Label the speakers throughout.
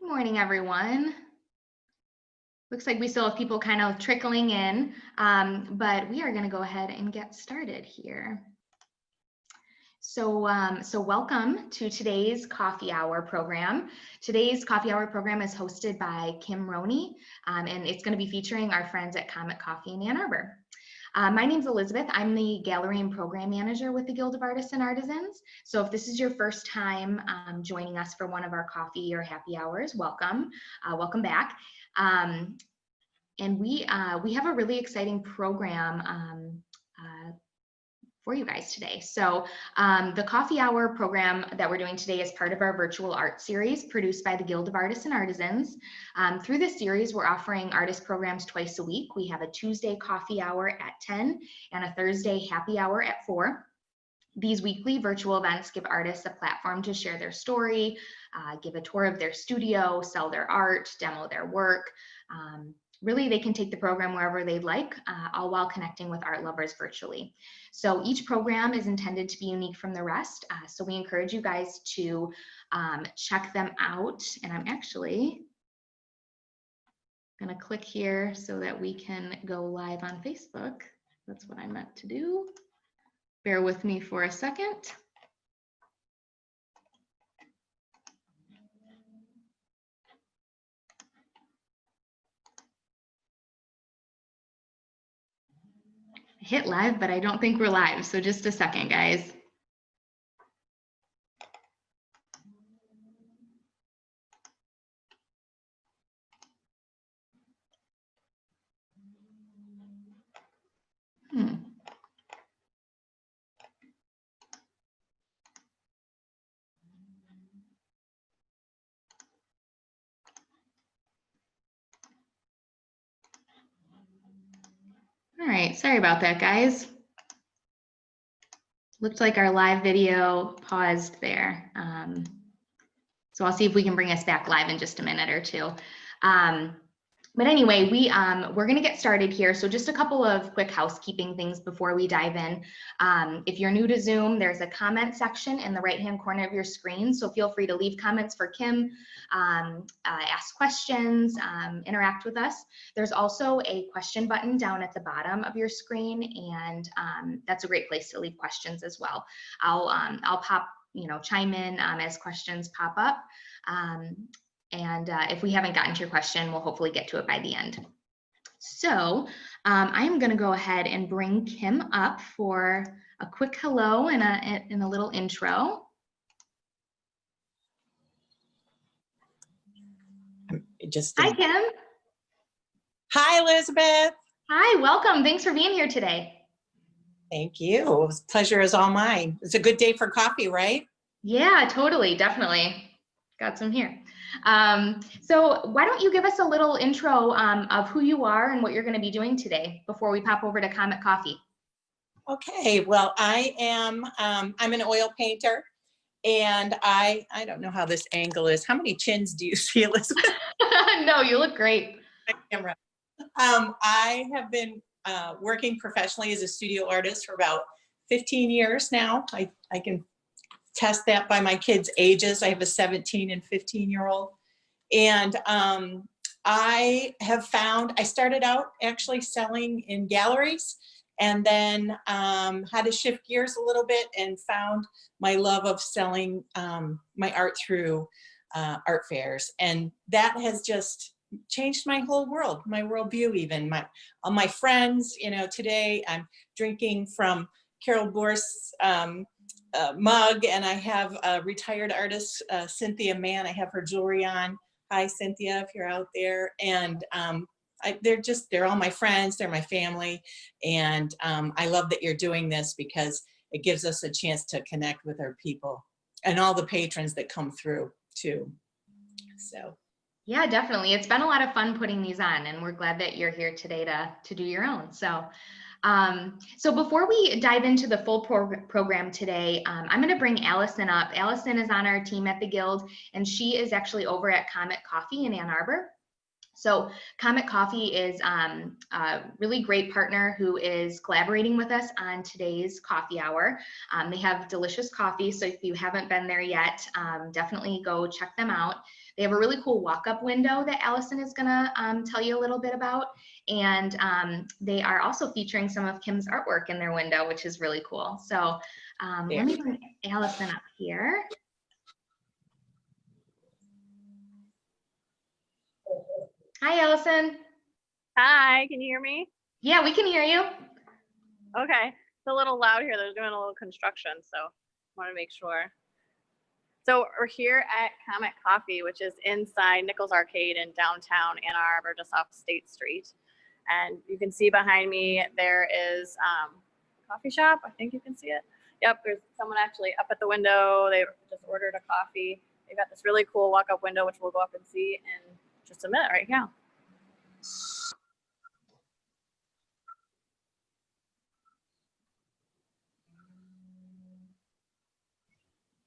Speaker 1: Good morning, everyone. Looks like we still have people kind of trickling in, but we are going to go ahead and get started here. So welcome to today's coffee hour program. Today's coffee hour program is hosted by Kim Rhoney, and it's going to be featuring our friends at Comet Coffee in Ann Arbor. My name's Elizabeth. I'm the Gallery and Program Manager with the Guild of Artists and Artisans. So if this is your first time joining us for one of our coffee or happy hours, welcome. Welcome back. And we have a really exciting program for you guys today. So the coffee hour program that we're doing today is part of our virtual art series produced by the Guild of Artists and Artisans. Through this series, we're offering artist programs twice a week. We have a Tuesday coffee hour at 10 and a Thursday happy hour at 4. These weekly virtual events give artists a platform to share their story, give a tour of their studio, sell their art, demo their work. Really, they can take the program wherever they'd like, all while connecting with art lovers virtually. So each program is intended to be unique from the rest. So we encourage you guys to check them out. And I'm actually gonna click here so that we can go live on Facebook. That's what I meant to do. Bear with me for a second. Hit live, but I don't think we're live. So just a second, guys. All right, sorry about that, guys. Looked like our live video paused there. So I'll see if we can bring us back live in just a minute or two. But anyway, we're going to get started here. So just a couple of quick housekeeping things before we dive in. If you're new to Zoom, there's a comment section in the right-hand corner of your screen. So feel free to leave comments for Kim, ask questions, interact with us. There's also a question button down at the bottom of your screen, and that's a great place to leave questions as well. I'll pop, chime in as questions pop up. And if we haven't gotten to your question, we'll hopefully get to it by the end. So I'm going to go ahead and bring Kim up for a quick hello and a little intro. Hi, Kim.
Speaker 2: Hi, Elizabeth.
Speaker 1: Hi, welcome. Thanks for being here today.
Speaker 2: Thank you. It was a pleasure is all mine. It's a good day for coffee, right?
Speaker 1: Yeah, totally. Definitely. Got some here. So why don't you give us a little intro of who you are and what you're going to be doing today before we pop over to Comet Coffee.
Speaker 2: Okay, well, I'm an oil painter, and I don't know how this angle is. How many chins do you see, Elizabeth?
Speaker 1: No, you look great.
Speaker 2: Camera. I have been working professionally as a studio artist for about 15 years now. I can test that by my kids' ages. I have a 17 and 15-year-old. And I started out actually selling in galleries, and then had to shift gears a little bit and found my love of selling my art through art fairs. And that has just changed my whole world, my worldview even. All my friends, today I'm drinking from Carol Borst's mug, and I have a retired artist, Cynthia Mann. I have her jewelry on. Hi, Cynthia, if you're out there. And they're all my friends, they're my family. And I love that you're doing this because it gives us a chance to connect with our people and all the patrons that come through too. So.
Speaker 1: Yeah, definitely. It's been a lot of fun putting these on, and we're glad that you're here today to do your own. So before we dive into the full program today, I'm going to bring Allison up. Allison is on our team at the Guild, and she is actually over at Comet Coffee in Ann Arbor. So Comet Coffee is a really great partner who is collaborating with us on today's coffee hour. They have delicious coffee, so if you haven't been there yet, definitely go check them out. They have a really cool walk-up window that Allison is gonna tell you a little bit about. And they are also featuring some of Kim's artwork in their window, which is really cool. So let me bring Allison up here. Hi, Allison.
Speaker 3: Hi, can you hear me?
Speaker 1: Yeah, we can hear you.
Speaker 3: Okay, it's a little loud here. They're doing a little construction, so I want to make sure. So we're here at Comet Coffee, which is inside Nichols Arcade in downtown Ann Arbor, just off State Street. And you can see behind me, there is a coffee shop. I think you can see it. Yep, there's someone actually up at the window. They just ordered a coffee. They've got this really cool walk-up window, which we'll go up and see in just a minute right now.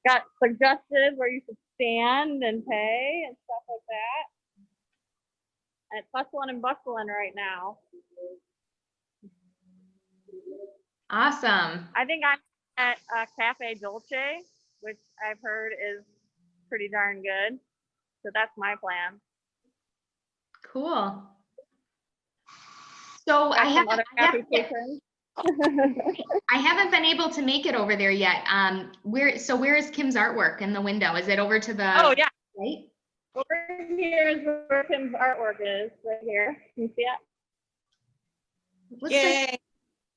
Speaker 3: Got suggested where you should stand and pay and stuff like that. And it's hustling and bustling right now.
Speaker 1: Awesome.
Speaker 3: I think I'm at Cafe Dolce, which I've heard is pretty darn good. So that's my plan.
Speaker 1: Cool. So
Speaker 3: Got some other happy patrons.
Speaker 1: I haven't been able to make it over there yet. Where is Kim's artwork in the window? Is it over to the
Speaker 3: Oh yeah.
Speaker 1: right?
Speaker 3: Over here is where Kim's artwork is, right here. Can you see it?
Speaker 2: Yay.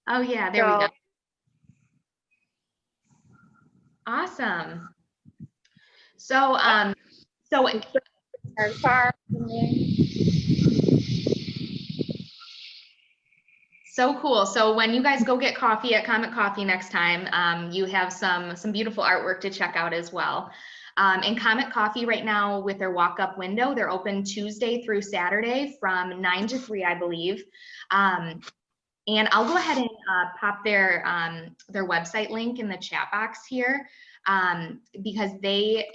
Speaker 1: Oh yeah, there we go. Awesome. So
Speaker 3: Our car.
Speaker 1: So cool. So when you guys go get coffee at Comet Coffee next time, you have some beautiful artwork to check out as well. And Comet Coffee right now with their walk-up window, they're open Tuesday through Saturday from 9 to 3, I believe. And I'll go ahead and pop their website link in the chat box here. Because they,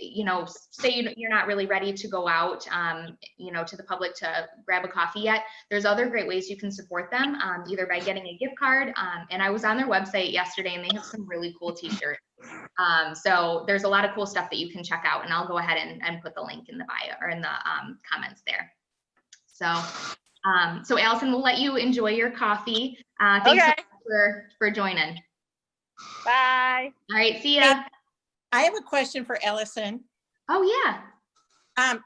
Speaker 1: say you're not really ready to go out, to the public to grab a coffee yet. There's other great ways you can support them, either by getting a gift card. And I was on their website yesterday and they have some really cool t-shirts. So there's a lot of cool stuff that you can check out, and I'll go ahead and put the link in the bio or in the comments there. So Allison, we'll let you enjoy your coffee. Thanks so much for joining.
Speaker 3: Bye.
Speaker 1: All right, see ya.
Speaker 2: I have a question for Allison.
Speaker 1: Oh yeah.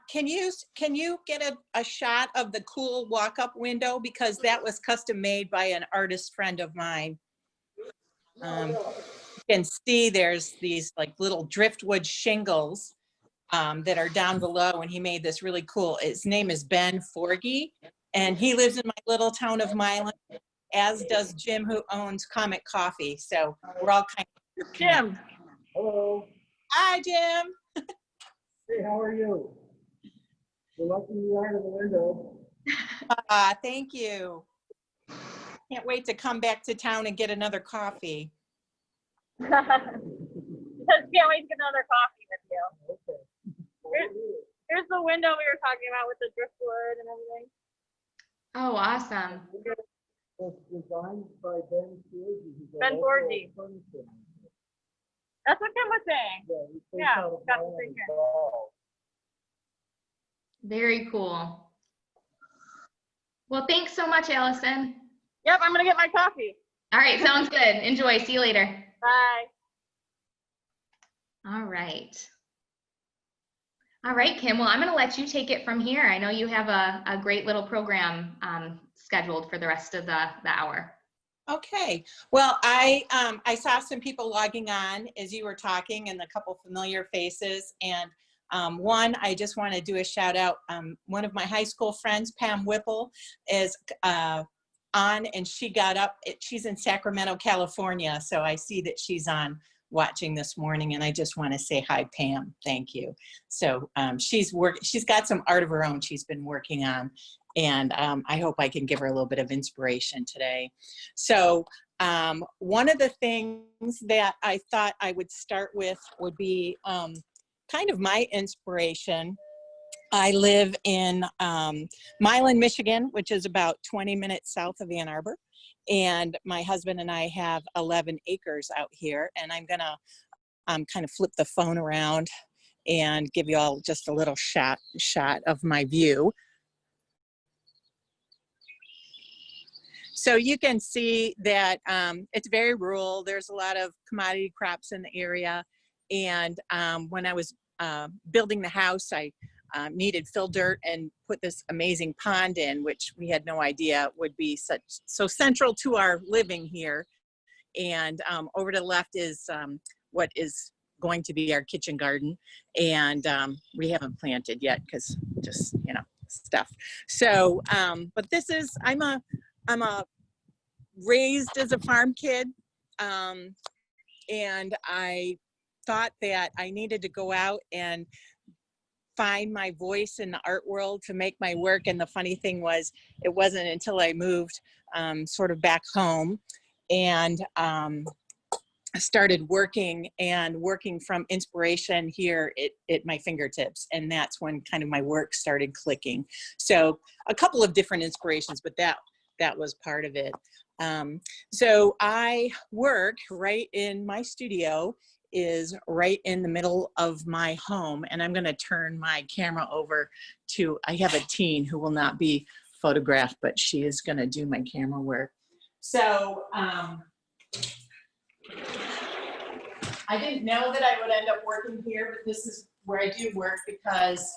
Speaker 2: Can you get a shot of the cool walk-up window, because that was custom made by an artist friend of mine. You can see there's these like little driftwood shingles that are down below, and he made this really cool. His name is Ben Forgy, and he lives in my little town of Milan, as does Jim, who owns Comet Coffee. So we're all kind of
Speaker 3: Jim.
Speaker 4: Hello.
Speaker 2: Hi, Jim.
Speaker 4: Hey, how are you? We're liking the art of the window.
Speaker 2: Thank you. Can't wait to come back to town and get another coffee.
Speaker 3: Can't wait to get another coffee with you.
Speaker 4: Okay.
Speaker 3: Here's the window we were talking about with the driftwood and everything.
Speaker 1: Oh, awesome.
Speaker 4: It's designed by Ben Forgy.
Speaker 3: Ben Forgy. That's what Kim was saying. Yeah, got the picture.
Speaker 1: Very cool. Well, thanks so much, Allison.
Speaker 3: Yep, I'm gonna get my coffee.
Speaker 1: All right, sounds good. Enjoy. See you later.
Speaker 3: Bye.
Speaker 1: All right. All right, Kim. Well, I'm going to let you take it from here. I know you have a great little program scheduled for the rest of the hour.
Speaker 2: Okay. Well, I saw some people logging on as you were talking, and a couple familiar faces. And one, I just want to do a shout out. One of my high school friends, Pam Whipple, is on, and she got up. She's in Sacramento, California. So I see that she's on watching this morning, and I just want to say hi, Pam. Thank you. So she's got some art of her own she's been working on, and I hope I can give her a little bit of inspiration today. So one of the things that I thought I would start with would be kind of my inspiration. I live in Milan, Michigan, which is about 20 minutes south of Ann Arbor. And my husband and I have 11 acres out here. And I'm gonna kind of flip the phone around and give you all just a little shot of my view. So you can see that it's very rural. There's a lot of commodity crops in the area. And when I was building the house, I needed fill dirt and put this amazing pond in, which we had no idea would be so central to our living here. And over to the left is what is going to be our kitchen garden. And we haven't planted yet because just, you know, stuff. So, but this is, I'm a raised as a farm kid. And I thought that I needed to go out and find my voice in the art world to make my work. And the funny thing was, it wasn't until I moved sort of back home and started working from inspiration here at my fingertips. And that's when kind of my work started clicking. So a couple of different inspirations, but that was part of it. So I work right in my studio is right in the middle of my home. And I'm gonna turn my camera over to, I have a teen who will not be photographed, but she is gonna do my camera work. So I didn't know that I would end up working here, but this is where I do work because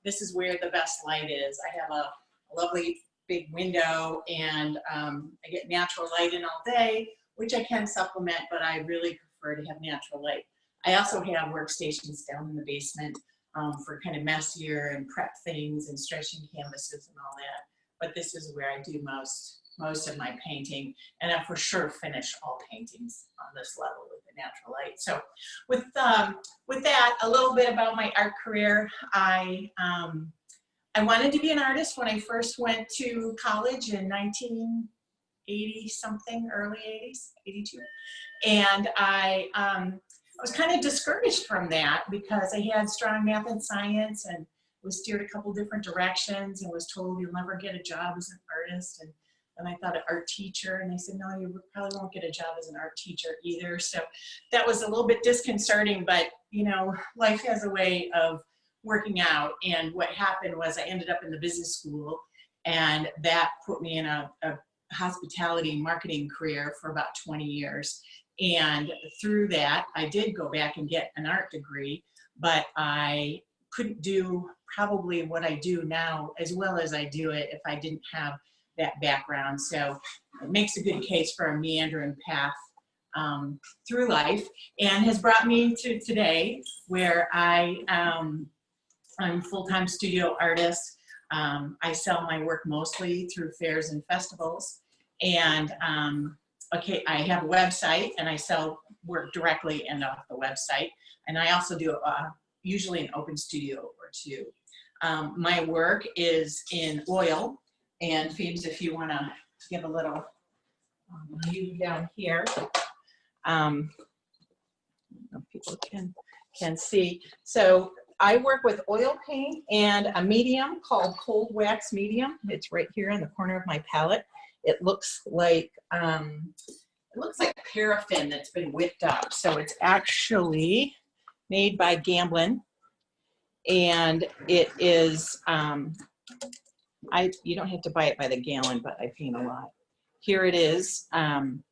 Speaker 2: this is where the best light is. I have a lovely big window and I get natural light in all day, which I can supplement, but I really prefer to have natural light. I also have workstations down in the basement for kind of messier and prep things and stretching canvases and all that. But this is where I do most of my painting, and I for sure finish all paintings on this level with the natural light. So with that, a little bit about my art career. I wanted to be an artist when I first went to college in 1980 something, early 80s, 82. And I was kind of discouraged from that because I had strong math and science and was steered a couple different directions and was told you'll never get a job as an artist. And I thought an art teacher, and they said, no, you probably won't get a job as an art teacher either. So that was a little bit disconcerting, but you know, life has a way of working out. And what happened was I ended up in the business school, and that put me in a hospitality marketing career for about 20 years. And through that, I did go back and get an art degree, but I couldn't do probably what I do now as well as I do it if I didn't have that background. So it makes a good case for a meandering path through life, and has brought me to today where I'm a full-time studio artist. I sell my work mostly through fairs and festivals. And okay, I have a website and I sell work directly and off the website. And I also do usually an open studio or two. My work is in oil. And Phoebes, if you want to give a little view down here, people can see. So I work with oil paint and a medium called cold wax medium. It's right here in the corner of my palette. It looks like paraffin that's been whipped up. So it's actually made by Gamblin, and it is. You don't have to buy it by the gallon, but I paint a lot. Here it is in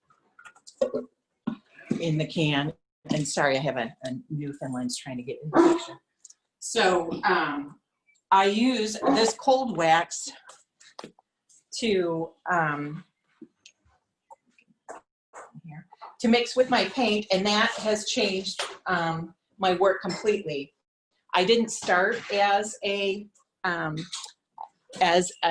Speaker 2: the can. And sorry, I have a Newfoundland's trying to get in the picture. So I use this cold wax to mix with my paint, and that has changed my work completely. I didn't start as a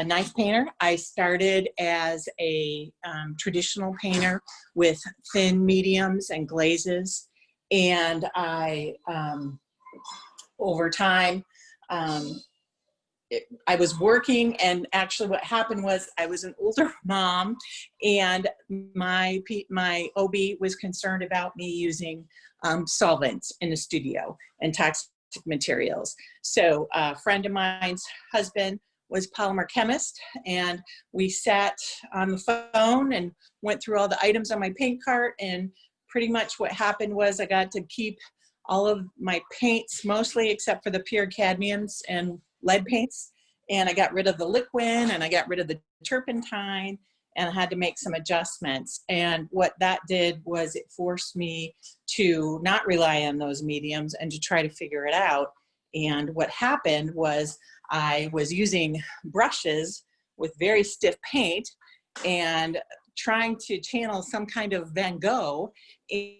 Speaker 2: knife painter. I started as a traditional painter with thin mediums and glazes, and I over time I was working, and actually what happened was I was an older mom, and my OB was concerned about me using solvents in the studio and toxic materials. So a friend of mine's husband was polymer chemist, and we sat on the phone and went through all the items on my paint cart, and pretty much what happened was I got to keep all of my paints, mostly except for the pure cadmiums and lead paints, and I got rid of the liquid and I got rid of the turpentine, and I had to make some adjustments. And what that did was it forced me to not rely on those mediums and to try to figure it out. And what happened was I was using brushes with very stiff paint and trying to channel some kind of Van Gogh,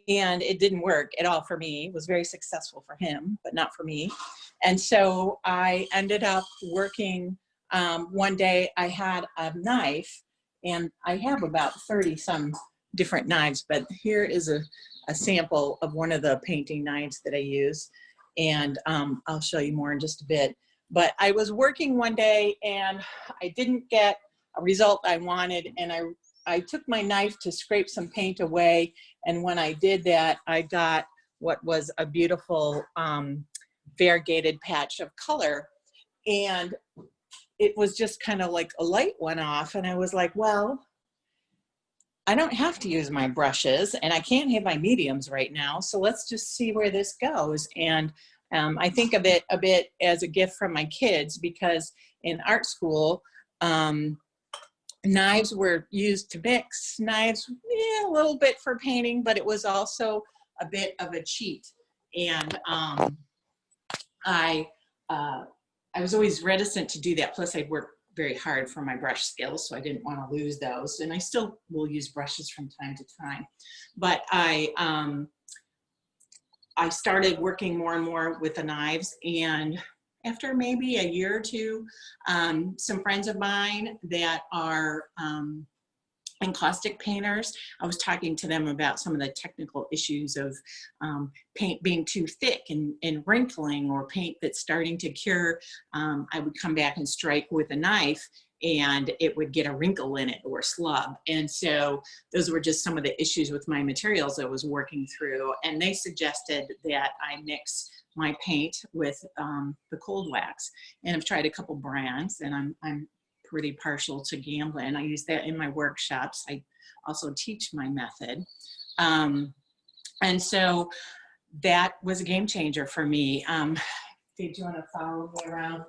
Speaker 2: and it didn't work at all for me. It was very successful for him, but not for me. And so I ended up working, one day I had a knife, and I have about 30 some different knives, but here is a sample of one of the painting knives that I use. And I'll show you more in just a bit. But I was working one day and I didn't get a result I wanted, and I took my knife to scrape some paint away, and when I did that, I got what was a beautiful variegated patch of color, and it was just kind of like a light went off, and I was like, well, I don't have to use my brushes, and I can't have my mediums right now, so let's just see where this goes. And I think of it a bit as a gift from my kids, because in art school, knives were used to mix. Knives, yeah, a little bit for painting, but it was also a bit of a cheat. And I was always reticent to do that. Plus, I worked very hard for my brush skills, so I didn't want to lose those. And I still will use brushes from time to time. But I started working more and more with the knives, and after maybe a year or two, some friends of mine that are encaustic painters, I was talking to them about some of the technical issues of paint being too thick and wrinkling, or paint that's starting to cure. I would come back and strike with a knife, and it would get a wrinkle in it or a slub. And so those were just some of the issues with my materials I was working through. And they suggested that I mix my paint with the cold wax. And I've tried a couple brands, and I'm pretty partial to Gamblin. I use that in my workshops. I also teach my method. And so that was a game changer for me. Did you want to follow me around?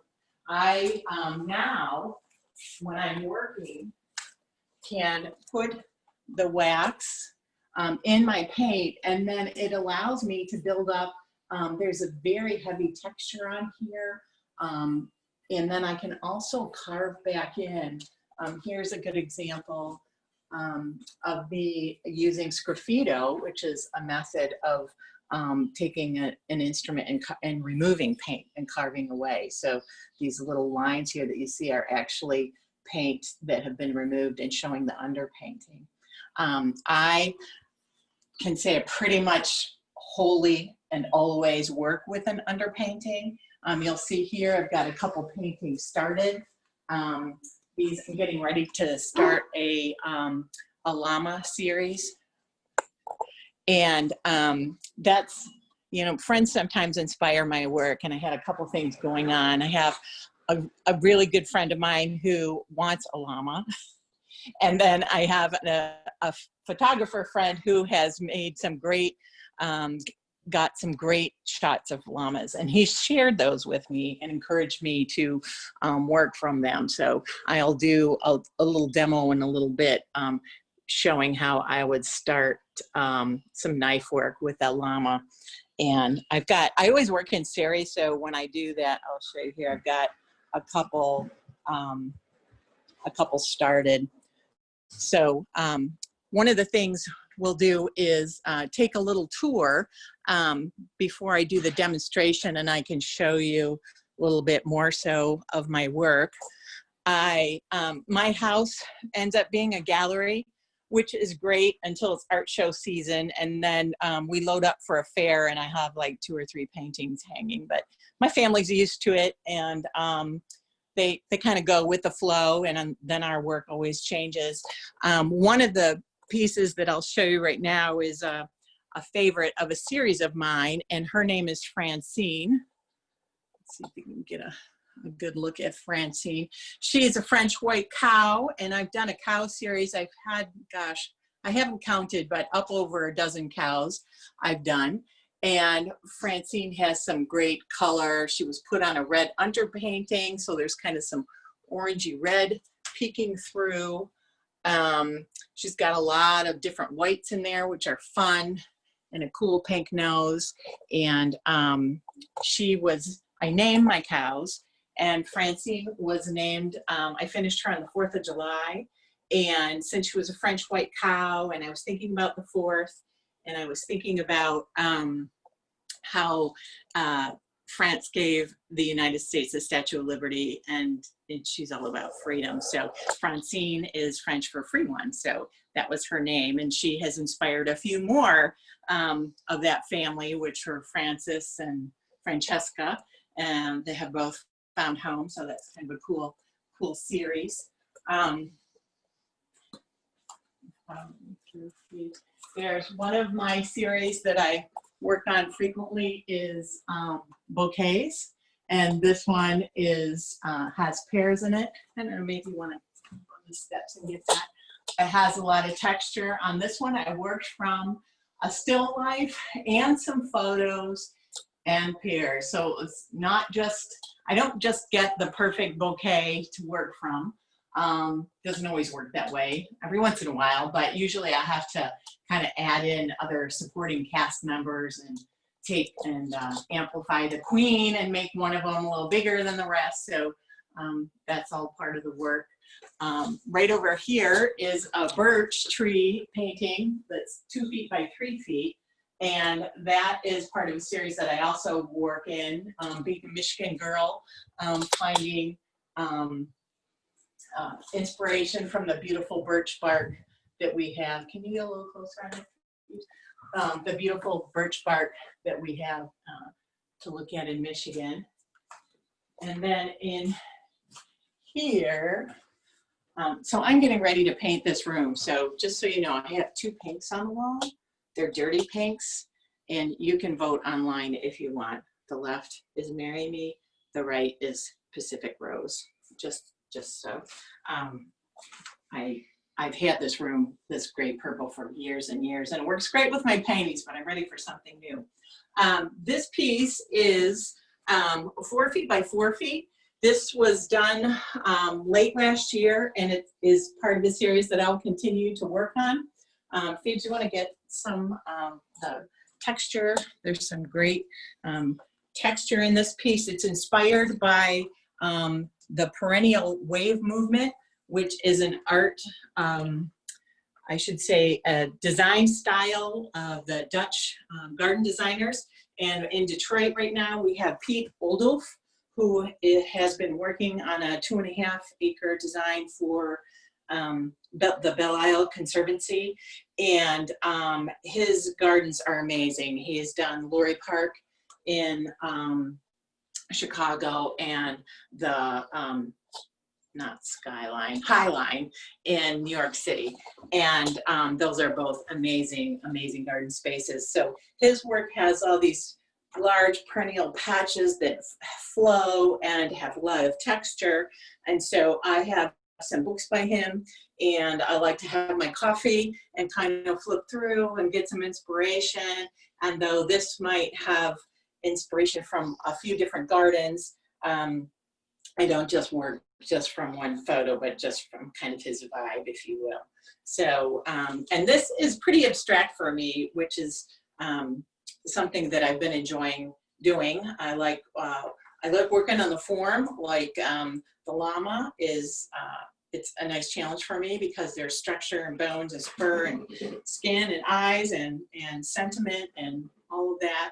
Speaker 2: I now, when I'm working, can put the wax in my paint, and then it allows me to build up. There's a very heavy texture on here, and then I can also carve back in. Here's a good example of me using sgraffito, which is a method of taking an instrument and removing paint and carving away. So these little lines here that you see are actually paint that have been removed and showing the underpainting. I can say I pretty much wholly and always work with an underpainting. You'll see here I've got a couple paintings started. I'm getting ready to start a llama series. And that's, you know, friends sometimes inspire my work, and I had a couple things going on. I have a really good friend of mine who wants a llama. And then I have a photographer friend who has made some great, got some great shots of llamas, and he shared those with me and encouraged me to work from them. So I'll do a little demo in a little bit showing how I would start some knife work with that llama. And I always work in series, so when I do that, I'll show you here, I've got a couple started. So one of the things we'll do is take a little tour before I do the demonstration, and I can show you a little bit more so of my work. My house ends up being a gallery, which is great until it's art show season, and then we load up for a fair, and I have like 2 or 3 paintings hanging, but my family's used to it, and they kind of go with the flow, and then our work always changes. One of the pieces that I'll show you right now is a favorite of a series of mine, and her name is Francine. see if we can get a good look at Francine. She is a French white cow, and I've done a cow series. I've had, gosh, I haven't counted, but up over a dozen cows I've done. And Francine has some great color. She was put on a red underpainting, so there's kind of some orangey red peeking through. She's got a lot of different whites in there, which are fun, and a cool pink nose. And I named my cows, and Francine was named, I finished her on the 4th of July. And since she was a French white cow, and I was thinking about the 4th, and I was thinking about how France gave the United States the Statue of Liberty, and she's all about freedom. So Francine is French for free one. So that was her name. And she has inspired a few more of that family, which are Francis and Francesca. And they have both found homes. So that's kind of a cool series. There's one of my series that I work on frequently is bouquets, and this one is has pears in it. I don't know, maybe you want to go on the steps and get that. It has a lot of texture. On this one, I worked from a still life and some photos and pears. So it's not just, I don't just get the perfect bouquet to work from. Doesn't always work that way, every once in a while, but usually I have to kind of add in other supporting cast members and take and amplify the queen and make one of them a little bigger than the rest. So that's all part of the work. Right over here is a birch tree painting that's 2 feet by 3 feet. And that is part of a series that I also work in, being a Michigan girl, finding inspiration from the beautiful birch bark that we have. Can you get a little closer on it? The beautiful birch bark that we have to look at in Michigan. And then in here, so I'm getting ready to paint this room. So just so you know, I have 2 pinks on the wall. They're dirty pinks, and you can vote online if you want. The left is Marry Me, the right is Pacific Rose. Just so. I've had this room, this great purple, for years and years, and it works great with my paintings, but I'm ready for something new. This piece is 4 feet by 4 feet. This was done late last year, and it is part of a series that I'll continue to work on. Phoebe, do you want to get some the texture? There's some great texture in this piece. It's inspired by the perennial wave movement, which is an art, I should say, a design style of the Dutch garden designers. And in Detroit right now, we have Pete Oldulf, who has been working on a 2.5 acre design for the Belle Isle Conservancy. And his gardens are amazing. He has done Laurie Park in Chicago, and the not Skyline, Highline in New York City. And those are both amazing, amazing garden spaces. So his work has all these large perennial patches that flow and have a lot of texture. And so I have some books by him, and I like to have my coffee and kind of flip through and get some inspiration. And though this might have inspiration from a few different gardens, I don't just work just from one photo, but just from kind of his vibe, if you will. So, and this is pretty abstract for me, which is something that I've been enjoying doing. I like working on the form, like the llama is, it's a nice challenge for me because there's structure and bones and fur and skin and eyes and sentiment and all of that.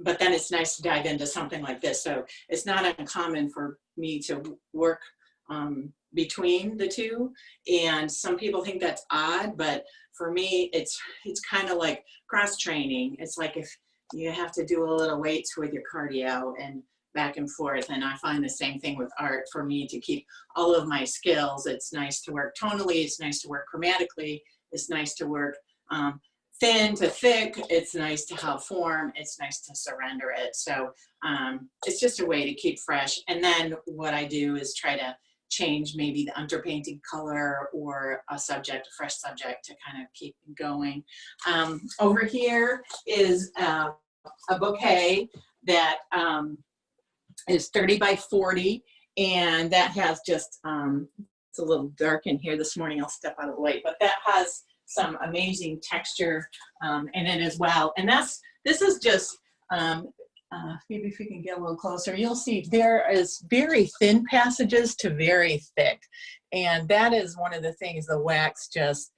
Speaker 2: But then it's nice to dive into something like this. So it's not uncommon for me to work between the two. And some people think that's odd, but for me, it's kind of like cross training. It's like if you have to do a little weights with your cardio and back and forth. And I find the same thing with art. For me to keep all of my skills, it's nice to work tonally, it's nice to work chromatically, it's nice to work thin to thick, it's nice to have form, it's nice to surrender it. So it's just a way to keep fresh. And then what I do is try to change maybe the underpainting color or a fresh subject to kind of keep going. Over here is a bouquet that is 30 by 40, and that has just, it's a little dark in here this morning, I'll step out of the light, but that has some amazing texture in it as well. And this is just, maybe if we can get a little closer, you'll see there is very thin passages to very thick. And that is one of the things the wax just,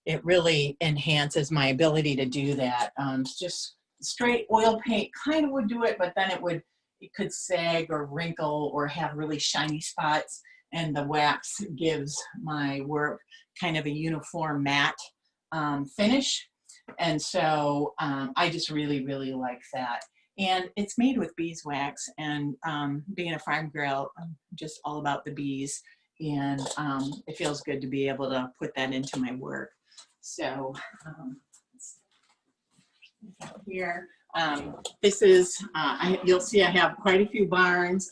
Speaker 2: it really enhances my ability to do that. Just straight oil paint kind of would do it, but then it could sag or wrinkle or have really shiny spots. And the wax gives my work kind of a uniform matte finish. And so I just really, really like that. And it's made with beeswax, and being a farm girl, I'm just all about the bees, and it feels good to be able to put that into my work. So here, this is, you'll see I have quite a few barns.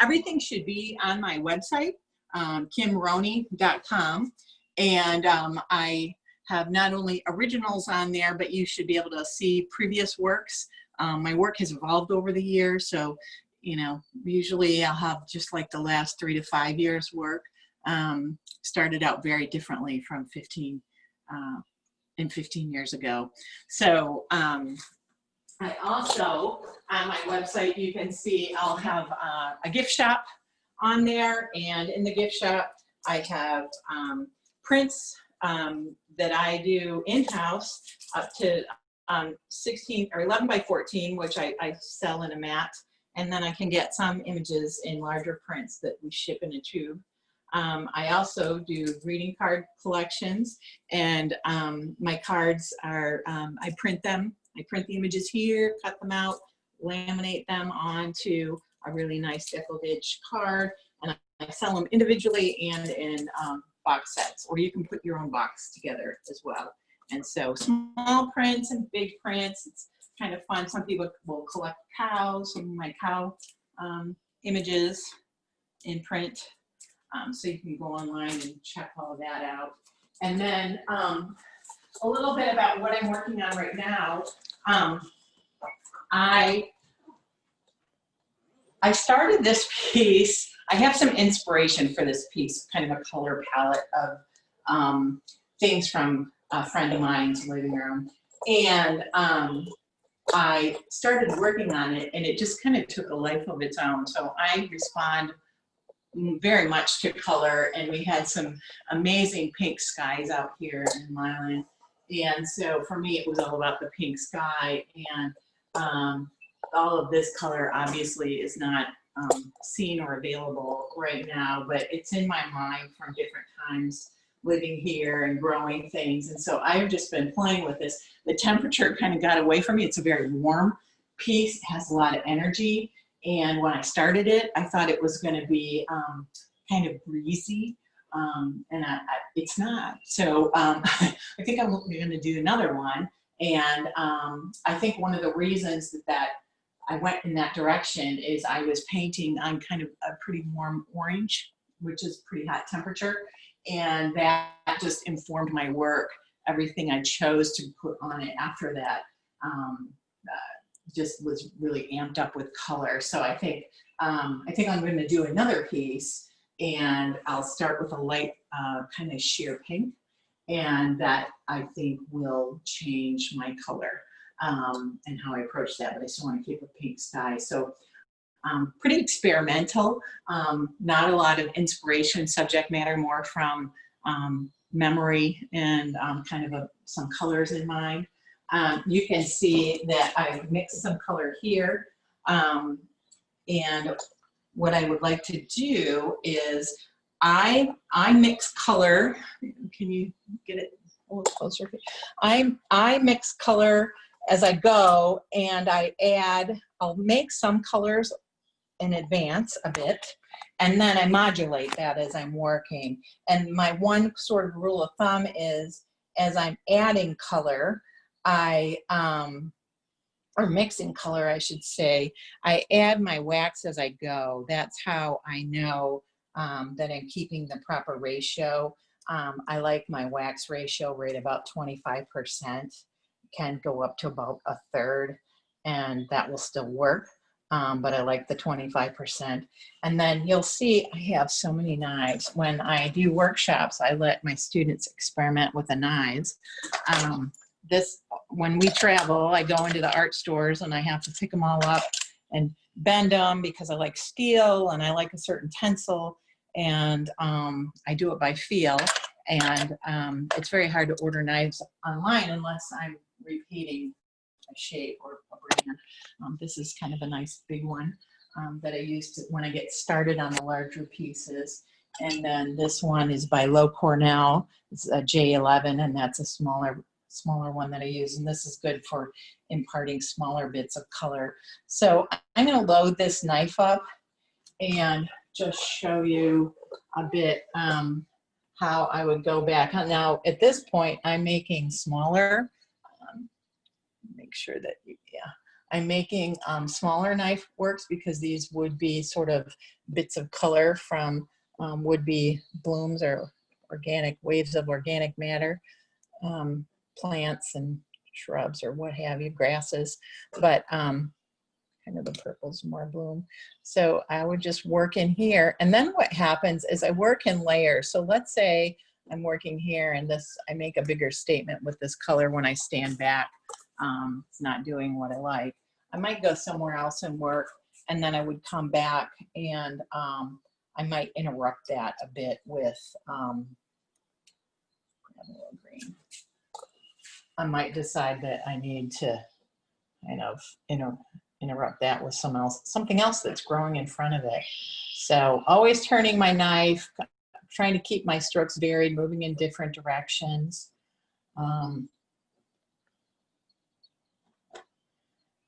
Speaker 2: Everything should be on my website, kimrhoney.com, and I have not only originals on there, but you should be able to see previous works. My work has evolved over the years, so you know, usually I'll have just like the last 3 to 5 years work. Started out very differently from 15 years ago. So I also, on my website, you can see I'll have a gift shop on there, and in the gift shop I have prints that I do in-house up to 16 or 11 by 14, which I sell in a mat, and then I can get some images in larger prints that we ship in a tube. I also do greeting card collections, and my cards are, I print them. I print the images here, cut them out, laminate them onto a really nice decollage card, and I sell them individually and in box sets, or you can put your own box together as well. And so small prints and big prints, it's kind of fun. Some people will collect cows, some of my cow images in print. So you can go online and check all of that out. And then a little bit about what I'm working on right now. I started this piece. I have some inspiration for this piece, kind of a color palette of things from a friend of mine's living room. And I started working on it, and it just kind of took a life of its own. So I respond very much to color, and we had some amazing pink skies out here in Milan. And so for me, it was all about the pink sky, and all of this color obviously is not seen or available right now, but it's in my mind from different times living here and growing things. And so I've just been playing with this. The temperature kind of got away from me. It's a very warm piece, it has a lot of energy. And when I started it, I thought it was going to be kind of breezy, and it's not. So I think I'm going to do another one. And I think one of the reasons that I went in that direction is I was painting on kind of a pretty warm orange, which is pretty hot temperature. And that just informed my work. Everything I chose to put on it after that just was really amped up with color. So I think I'm going to do another piece, and I'll start with a light kind of sheer pink, and that I think will change my color and how I approach that. But I still want to keep a pink sky. So pretty experimental, not a lot of inspiration, subject matter, more from memory and kind of some colors in mind. You can see that I've mixed some color here. And what I would like to do is I mix color. Can you get it a little closer? I mix color as I go, and I'll make some colors in advance a bit, and then I modulate that as I'm working. And my one sort of rule of thumb is, as I'm adding color, or mixing color, I should say, I add my wax as I go. That's how I know that I'm keeping the proper ratio. I like my wax ratio right about 25%. Can go up to about a third, and that will still work. But I like the 25%. And then you'll see I have so many knives. When I do workshops, I let my students experiment with the knives. When we travel, I go into the art stores and I have to pick them all up and bend them because I like steel and I like a certain tensile, and I do it by feel. And it's very hard to order knives online unless I'm repeating a shape or a brand. This is kind of a nice big one that I use when I get started on the larger pieces. And then this one is by Low Cornell. It's a J11, and that's a smaller one that I use. And this is good for imparting smaller bits of color. So I'm going to load this knife up and just show you a bit how I would go back. Now, at this point, I'm making smaller. Make sure that, I'm making smaller knife works because these would be sort of bits of color from would-be blooms or organic waves of organic matter, plants and shrubs or what have you, grasses, but kind of the purple's more bloom. So I would just work in here, and then what happens is I work in layers. So let's say I'm working here and I make a bigger statement with this color when I stand back. It's not doing what I like. I might go somewhere else and work, and then I would come back and I might interrupt that a bit with grab a little green. I might decide that I need to kind of interrupt that with something else that's growing in front of it. So always turning my knife, trying to keep my strokes varied, moving in different directions.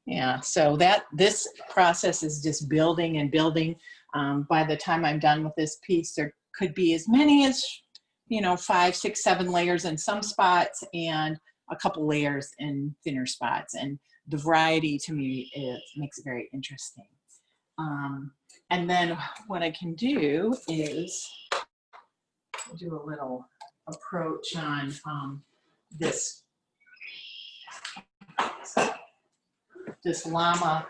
Speaker 2: Yeah, so this process is just building and building. By the time I'm done with this piece, there could be as many as 5, 6, 7 layers in some spots and a couple layers in thinner spots. And the variety to me makes it very interesting. And then what I can do is do a little approach on this llama.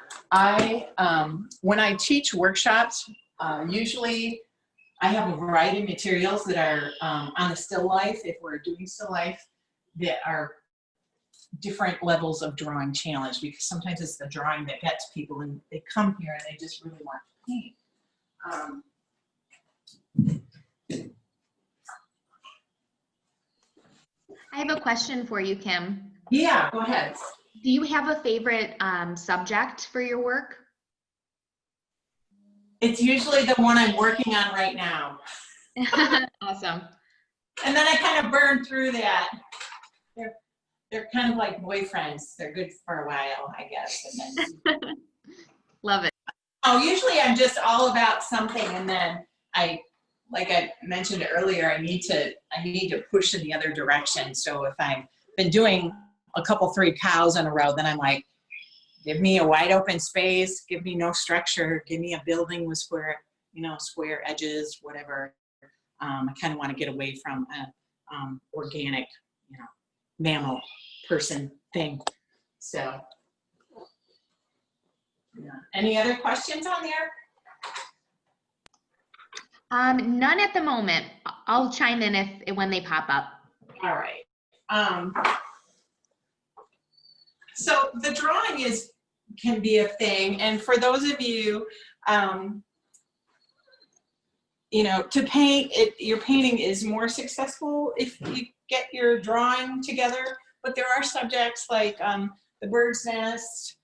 Speaker 2: When I teach workshops, usually I have a variety of materials that are on the still life, if we're doing still life, that are different levels of drawing challenge, because sometimes it's the drawing that gets people and they come here and they just really want to paint.
Speaker 1: I have a question for you, Kim.
Speaker 2: Yeah, go ahead.
Speaker 1: Do you have a favorite subject for your work?
Speaker 2: It's usually the one I'm working on right now.
Speaker 1: Awesome.
Speaker 2: And then I kind of burn through that. They're kind of like boyfriends. They're good for a while, I guess. And then
Speaker 1: Love it.
Speaker 2: oh, usually I'm just all about something, and then like I mentioned earlier, I need to push in the other direction. So if I've been doing a couple 3 cows in a row, then I'm like, give me a wide open space, give me no structure, give me a building with square edges, whatever. I kind of want to get away from an organic, mammal person thing. So, yeah. Any other questions on there?
Speaker 1: None at the moment. I'll chime in when they pop up.
Speaker 2: All right. So the drawing can be a thing, and for those of you, to paint it, your painting is more successful if you get your drawing together. But there are subjects like the bird's nest,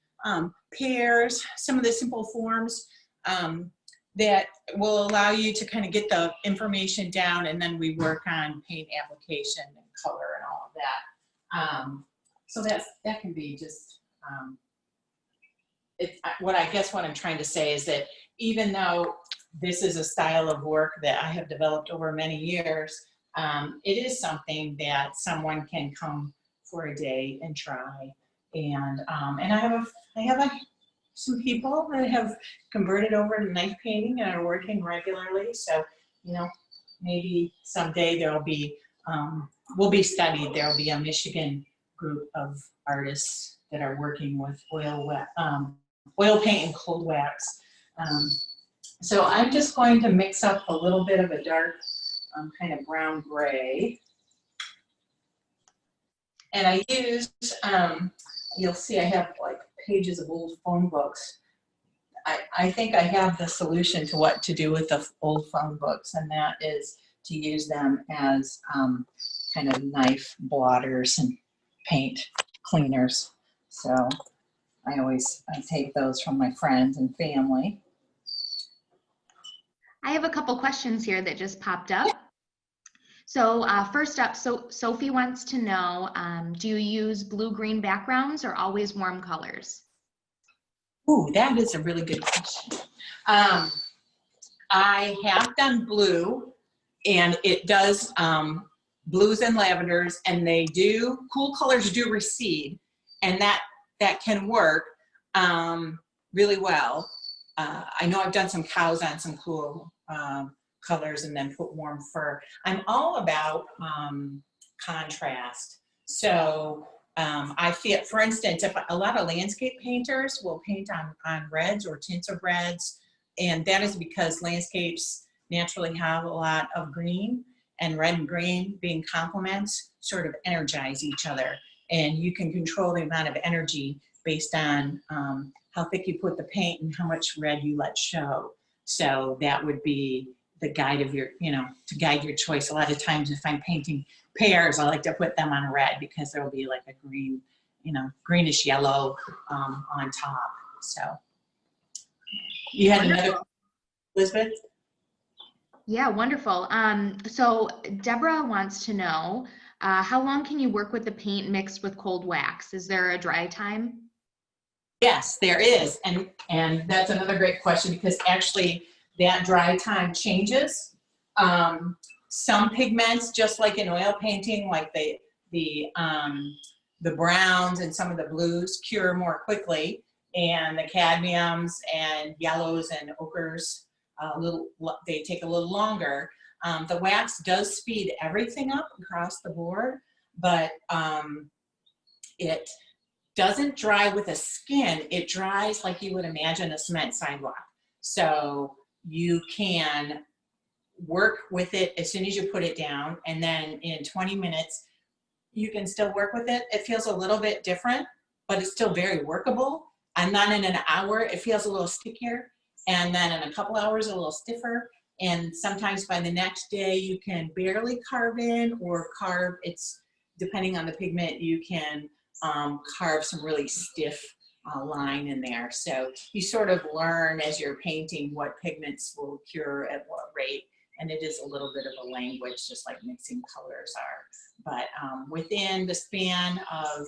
Speaker 2: pears, some of the simple forms that will allow you to kind of get the information down, and then we work on paint application and color and all of that. So that can be just, what I'm trying to say is that even though this is a style of work that I have developed over many years, it is something that someone can come for a day and try. And I have some people that have converted over to knife painting and are working regularly. So, you know, maybe someday there'll be, will be studied. There'll be a Michigan group of artists that are working with oil paint and cold wax. So I'm just going to mix up a little bit of a dark kind of brown gray. And I used, you'll see I have like pages of old phone books. I think I have the solution to what to do with the old phone books, and that is to use them as kind of knife blotters and paint cleaners. So I take those from my friends and family.
Speaker 1: I have a couple questions here that just popped up. So first up, Sophie wants to know, do you use blue-green backgrounds or always warm colors?
Speaker 2: Ooh, that is a really good question. I have done blue, and it does blues and lavenders, and they do, cool colors do recede, and that can work really well. I know I've done some cows on some cool colors and then put warm fur. I'm all about contrast. So I feel, for instance, if a lot of landscape painters will paint on reds or tints of reds, and that is because landscapes naturally have a lot of green, and red and green being complements sort of energize each other. And you can control the amount of energy based on how thick you put the paint and how much red you let show. So that would be the guide of your, to guide your choice. A lot of times if I'm painting pears, I like to put them on red because there will be like a green, greenish yellow on top. So you had
Speaker 3: Wonderful.
Speaker 2: another, Elizabeth?
Speaker 1: Yeah, wonderful. So Deborah wants to know, how long can you work with the paint mixed with cold wax? Is there a dry time?
Speaker 2: Yes, there is. And that's another great question, because actually that dry time changes. Some pigments, just like in oil painting, like the browns and some of the blues cure more quickly, and the cadmiums and yellows and ochres, they take a little longer. The wax does speed everything up across the board, but it doesn't dry with a skin. It dries like you would imagine a cement sidewalk. So you can work with it as soon as you put it down, and then in 20 minutes, you can still work with it. It feels a little bit different, but it's still very workable. And then in an hour, it feels a little stickier. And then in a couple hours, a little stiffer. And sometimes by the next day, you can barely carve in, or carve, it's depending on the pigment, you can carve some really stiff line in there. So you sort of learn as you're painting what pigments will cure at what rate. And it is a little bit of a language, just like mixing colors are. But within the span of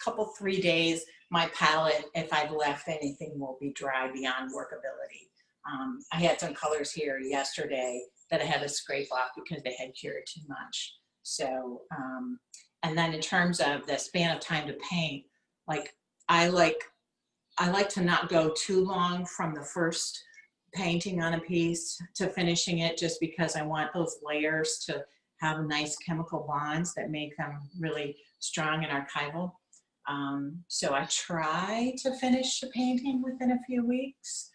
Speaker 2: couple, 3 days, my palette, if I've left anything, will be dry beyond workability. I had some colors here yesterday that I had to scrape off because they had cured too much. So, and then in terms of the span of time to paint, like I like to not go too long from the first painting on a piece to finishing it, just because I want those layers to have nice chemical bonds that make them really strong and archival. So I try to finish a painting within a few weeks.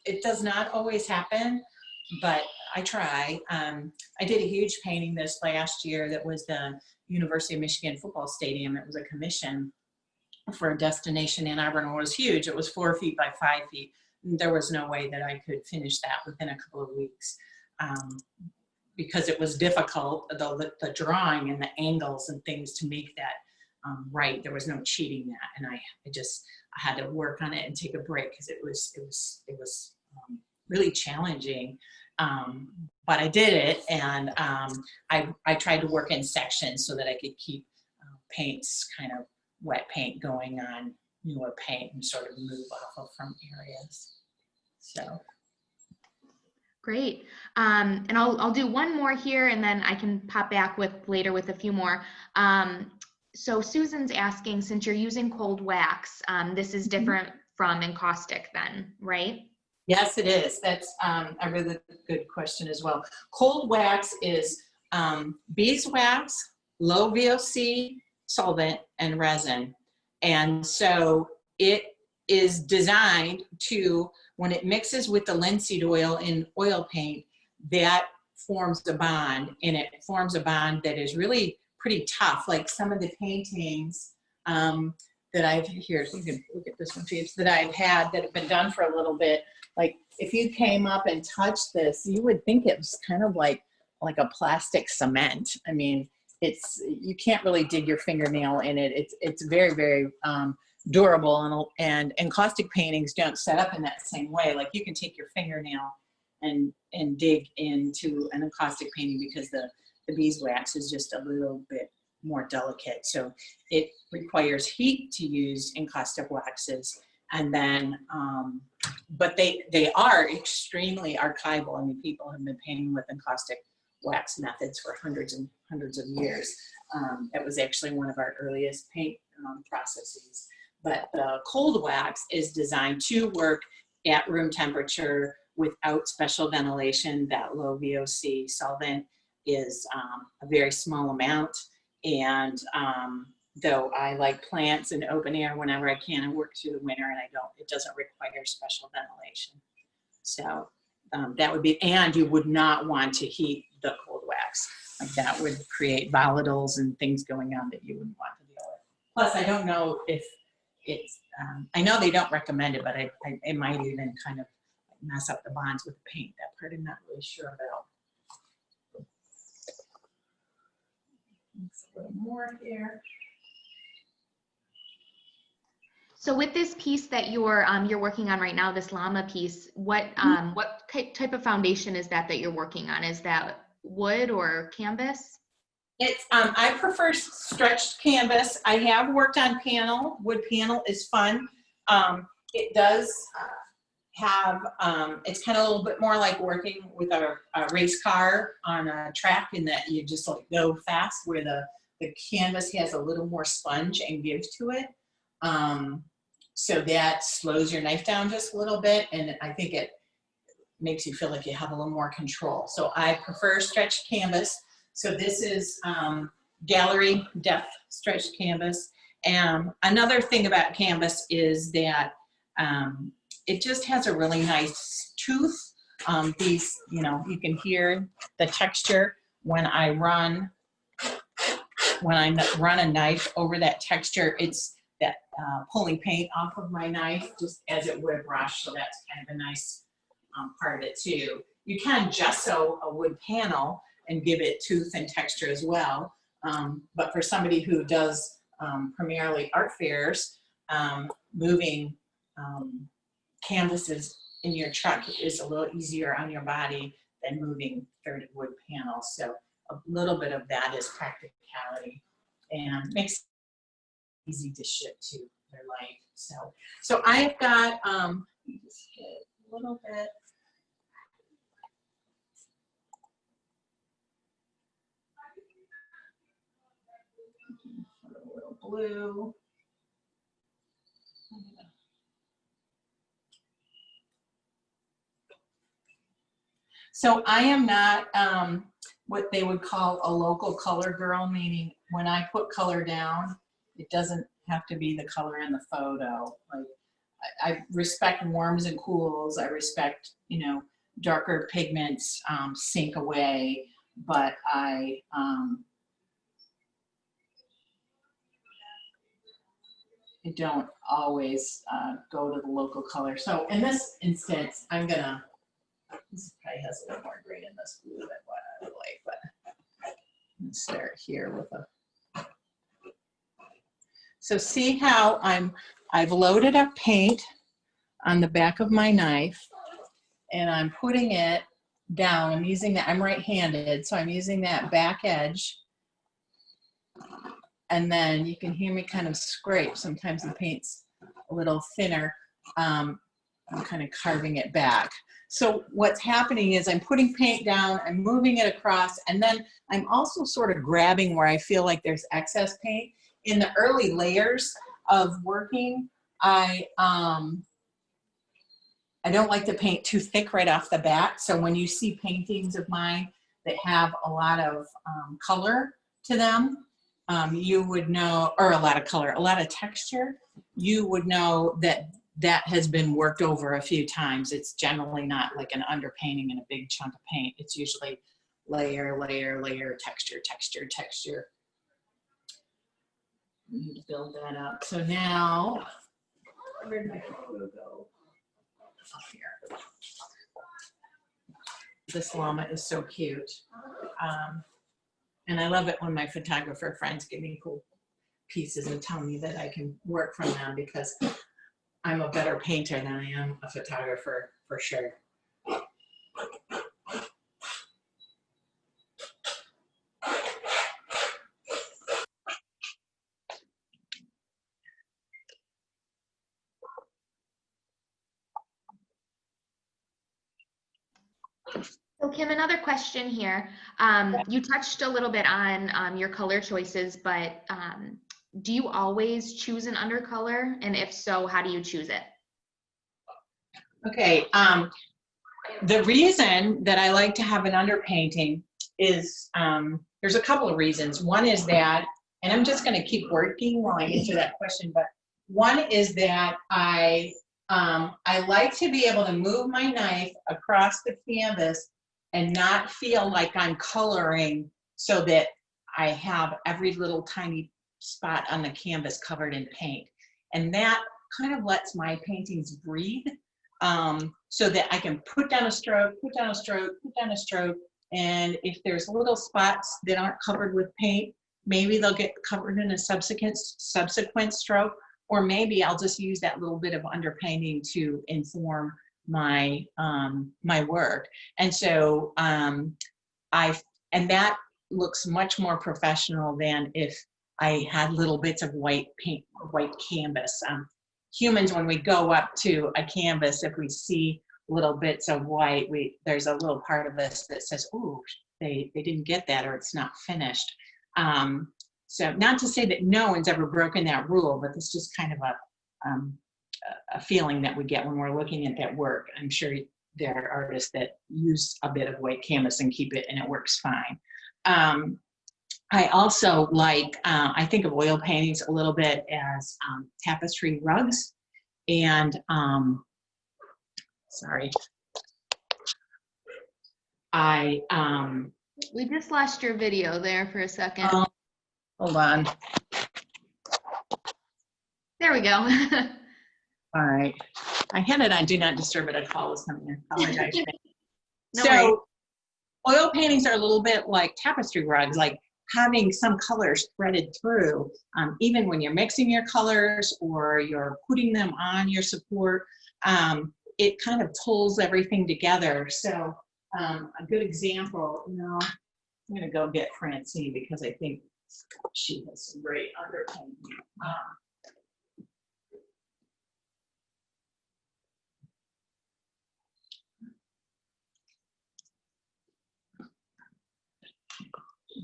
Speaker 2: It does not always happen, but I try. I did a huge painting this last year that was the University of Michigan football stadium. It was a commission for a destination Ann Arbor, and it was huge. It was 4 feet by 5 feet. There was no way that I could finish that within a couple of weeks, because it was difficult, the drawing and the angles and things to make that right. There was no cheating that, and I had to work on it and take a break because it was really challenging. But I did it, and I tried to work in sections so that I could keep paints, kind of wet paint, going on newer paint and sort of move off of from areas. So.
Speaker 1: Great. And I'll do one more here and then I can pop back later with a few more. So Susan's asking, since you're using cold wax, this is different from encaustic then, right?
Speaker 2: Yes, it is. That's a really good question as well. Cold wax is beeswax, low VOC solvent, and resin. And so it is designed to, when it mixes with the linseed oil in oil paint, that forms a bond, and it forms a bond that is really pretty tough. Like some of the paintings that I've, here, you can look at this one, Phoebes, that I've had that have been done for a little bit. Like if you came up and touched this, you would think it was kind of like a plastic cement. I mean, you can't really dig your fingernail in it. It's very, very durable, and encaustic paintings don't set up in that same way. Like you can take your fingernail and dig into an encaustic painting because the beeswax is just a little bit more delicate. So it requires heat to use encaustic waxes. And then, but they are extremely archival. I mean, people have been painting with encaustic wax methods for hundreds and hundreds of years. That was actually one of our earliest paint processes. But the cold wax is designed to work at room temperature without special ventilation. That low VOC solvent is a very small amount. And though I like plants and open air whenever I can, I work through the winter and it doesn't require special ventilation. So that would be, and you would not want to heat the cold wax. Like that would create volatiles and things going on that you wouldn't want to deal with. Plus, I don't know if it's, I know they don't recommend it, but it might even kind of mess up the bonds with the paint. That part I'm not really sure about. A little more here.
Speaker 1: So with this piece that you're working on right now, this llama piece, what type of foundation is that you're working on? Is that wood or canvas?
Speaker 2: It's I prefer stretched canvas. I have worked on panel. Wood panel is fun. It does have it's kind of a little bit more like working with a race car on a track, in that you just like go fast, where the canvas has a little more sponge and give to it. So that slows your knife down just a little bit, and I think it makes you feel like you have a little more control. So I prefer stretched canvas. So this is gallery depth stretched canvas. And another thing about canvas is that it just has a really nice tooth. These, you can hear the texture when I run a knife over that texture. It's that pulling paint off of my knife just as it would brush. So that's kind of a nice part of it too. You can gesso a wood panel and give it tooth and texture as well. But for somebody who does primarily art fairs, moving canvases in your truck is a little easier on your body than moving 30 wood panels. So a little bit of that is practicality and makes it easy to ship to their life. So I've got just get a little bit. A little blue. So I am not what they would call a local color girl, meaning when I put color down, it doesn't have to be the color in the photo. Like I respect warms and cools. I respect, darker pigments sink away, but I don't always go to the local color. So in this instance, this probably has a little more green in this blue than what I would like, but let's start here with a. So see how I've loaded up paint on the back of my knife, and I'm putting it down. I'm using that, I'm right-handed, so I'm using that back edge. And then you can hear me kind of scrape. Sometimes the paint's a little thinner. I'm kind of carving it back. So what's happening is I'm putting paint down, I'm moving it across, and then I'm also sort of grabbing where I feel like there's excess paint. In the early layers of working, I don't like to paint too thick right off the bat. So when you see paintings of mine that have a lot of color to them, you would know, or a lot of color, a lot of texture, you would know that that has been worked over a few times. It's generally not like an underpainting and a big chunk of paint. It's usually layer, layer, layer, texture, texture, texture. I need to build that up. So now, where did my photo go? Up here. This llama is so cute. And I love it when my photographer friends give me cool pieces and tell me that I can work from them, because I'm a better painter than I am a photographer, for sure.
Speaker 1: So Kim, another question here. You touched a little bit on your color choices, but do you always choose an undercolor? And if so, how do you choose it?
Speaker 2: Okay, the reason that I like to have an underpainting is, there's a couple of reasons. One is that, and I'm just gonna keep working while I answer that question, but one is that I like to be able to move my knife across the canvas and not feel like I'm coloring, so that I have every little tiny spot on the canvas covered in paint. And that kind of lets my paintings breathe, so that I can put down a stroke, put down a stroke, put down a stroke. And if there's little spots that aren't covered with paint, maybe they'll get covered in a subsequent stroke, or maybe I'll just use that little bit of underpainting to inform my my work. And so and that looks much more professional than if I had little bits of white paint or white canvas. Humans, when we go up to a canvas, if we see little bits of white, there's a little part of us that says, "Ooh, they didn't get that," or "It's not finished." So not to say that no one's ever broken that rule, but it's just kind of a feeling that we get when we're looking at that work. I'm sure there are artists that use a bit of white canvas and keep it, and it works fine. I also like, I think of oil paintings a little bit as tapestry rugs. And, sorry.
Speaker 1: We just lost your video there for a second.
Speaker 2: Hold on.
Speaker 1: There we go.
Speaker 2: All right. I had it on Do Not Disturb, but I call was coming. I apologize.
Speaker 1: No worries.
Speaker 2: So oil paintings are a little bit like tapestry rugs, like having some colors threaded through, even when you're mixing your colors or you're putting them on your support, it kind of pulls everything together. So a good example, I'm gonna go get Francine because I think she has some great underpainting.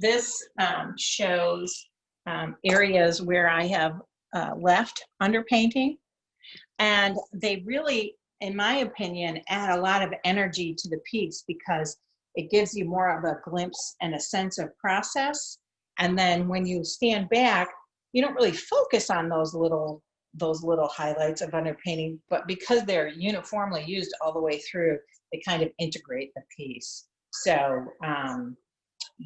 Speaker 2: This shows areas where I have left underpainting, and they really, in my opinion, add a lot of energy to the piece because it gives you more of a glimpse and a sense of process. And then when you stand back, you don't really focus on those little highlights of underpainting, but because they're uniformly used all the way through, they kind of integrate the piece. So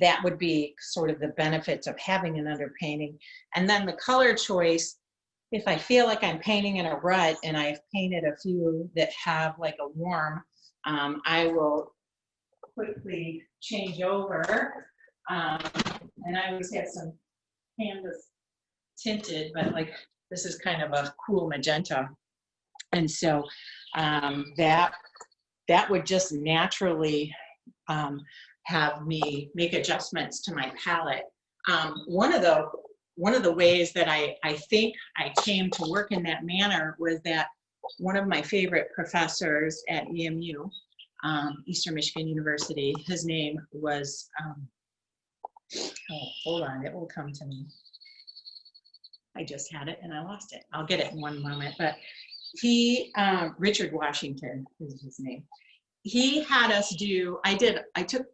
Speaker 2: that would be sort of the benefits of having an underpainting. And then the color choice, if I feel like I'm painting in a rut and I've painted a few that have like a warm, I will quickly change over. And I always have some canvas tinted, but like this is kind of a cool magenta. And so that would just naturally have me make adjustments to my palette. One of the ways that I think I came to work in that manner was that one of my favorite professors at EMU, Eastern Michigan University, his name was, oh, hold on, it will come to me. I just had it and I lost it. I'll get it in one moment, but he, Richard Washington is his name. He had us do, I took